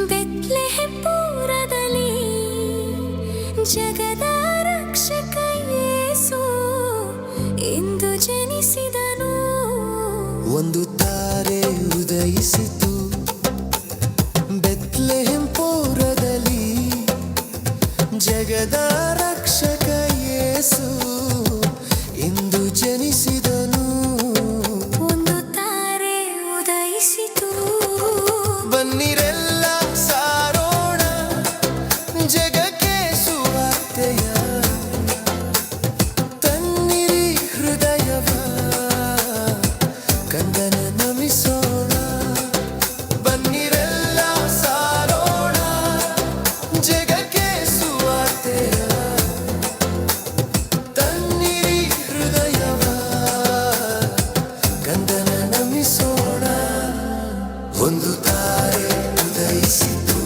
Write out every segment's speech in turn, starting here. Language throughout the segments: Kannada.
ಬೆತ್ಲೆಹೆಮ್ ಪುರದಲ್ಲಿ ಜಗದ ರಕ್ಷಕ ಯೇಸು ಇಂದು ಜನಿಸಿದನು. ಒಂದು ತಾರೆ ಉದಯಿಸಿತು ಬೆತ್ಲೆಹೆಮ್ ಪುರದಲ್ಲಿ, ಜಗದ ರಕ್ಷಕ ಯೇಸು ಇಂದು ಜನಿಸಿದನು. ಒಂದು ತಾರೆ ಉದಯಿಸಿತು, ಬನ್ನಿರೆಲ್ಲ ಸಾರೋಣ ಜಗಕ್ಕೆ ಸುವಾರ್ತೆಯ, ತನ್ನಿರಿ ಹೃದಯವ ಕಂದನ ನಮಿಸೋಣ. ಬನ್ನಿರೆಲ್ಲ ಸಾರೋಣ ಜಗಕ್ಕೆ ಸುವಾರ್ತೆಯ, ತನ್ನಿರಿ ಹೃದಯವ ಕಂದನ ನಮಿಸೋಣ. ಒಂದು ತಾರೆ ಉದಯಿಸಿತು,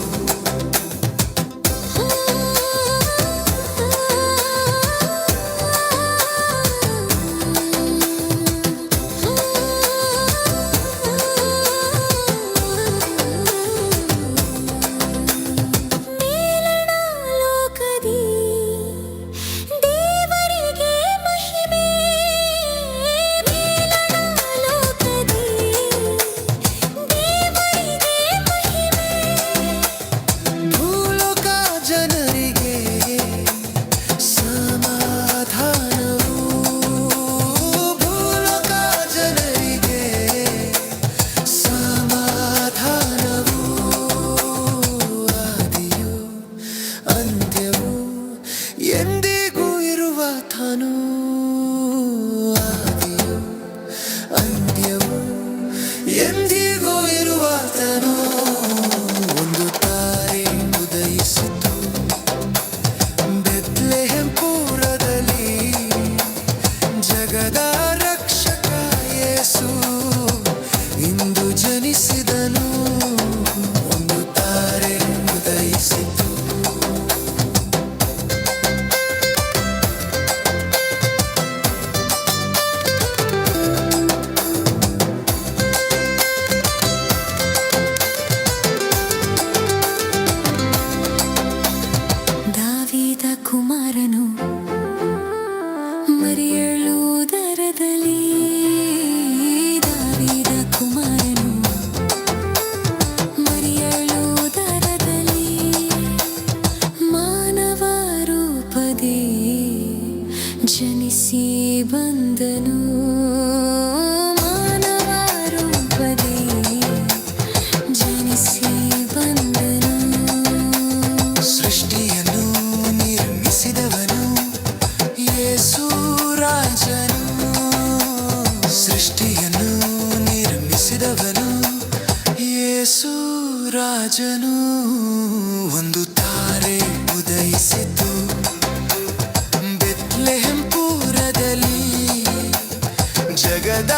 ಮೇಲಣಲೋಕದಿ ದೇವರಿಗೆ ಮಹಿಮೆ. ಮೇಲಣಲೋಕದಿ ದೇವರಿಗೆ ಮಹಿಮೆ. ಭೂಲೋಕ ಜನರಿಗೆ ಸಮಾಧಾನವು, ಭೂಲೋಕ ಜನರಿಗೆ ಸಮಾಧಾನವು. ಆದಿಯು ಅಂತ್ಯವು ಎಂದಿಗೂ ಇರುವ ತಾನು, ಆದಿಯು ಅಂತ್ಯವು ಎಂದಿಗೂ ಇರುವ ತಾನು. ಒಂದು ತಾರೆ ಉದಯಿಸಿತು ಬೆತ್ಲೆಹೆಮ್ ಪುರದಲ್ಲಿ, ಜಗದ ರಕ್ಷಕ ಯೇಸು ಇಂದು ಜನಿಸಿದನು. ಒಂದು ತಾರೆ ಉದಯಿಸಿತು, ದಾವೀದ ಕುಮಾರನು ಮರಿಯಳು ಉದರದಲ್ಲಿ, ದಾವೀದ ಕುಮಾರನು ಮರಿಯಳು ಉದರದಲ್ಲಿ, ಮಾನವ ರೂಪದಿ ಜನಿಸಿ ಬಂದನು. ಮಾನವ ರೂಪದಿ ಜನಿಸಿ ಬಂದನು. ಸೃಷ್ಟಿಯನ್ನು ನಿರ್ಮಿಸಿದವನು ಯೇಸು ರಾಜನು, ಸೃಷ್ಟಿಯನ್ನು ನಿರ್ಮಿಸಿದವನು ಯೇಸು ರಾಜನು. ಒಂದು ತಾರೆ ಉದಯಿಸಿತು ಬೆತ್ಲೆಹೆಮ್ ಪುರದಲ್ಲಿ, ಜಗದ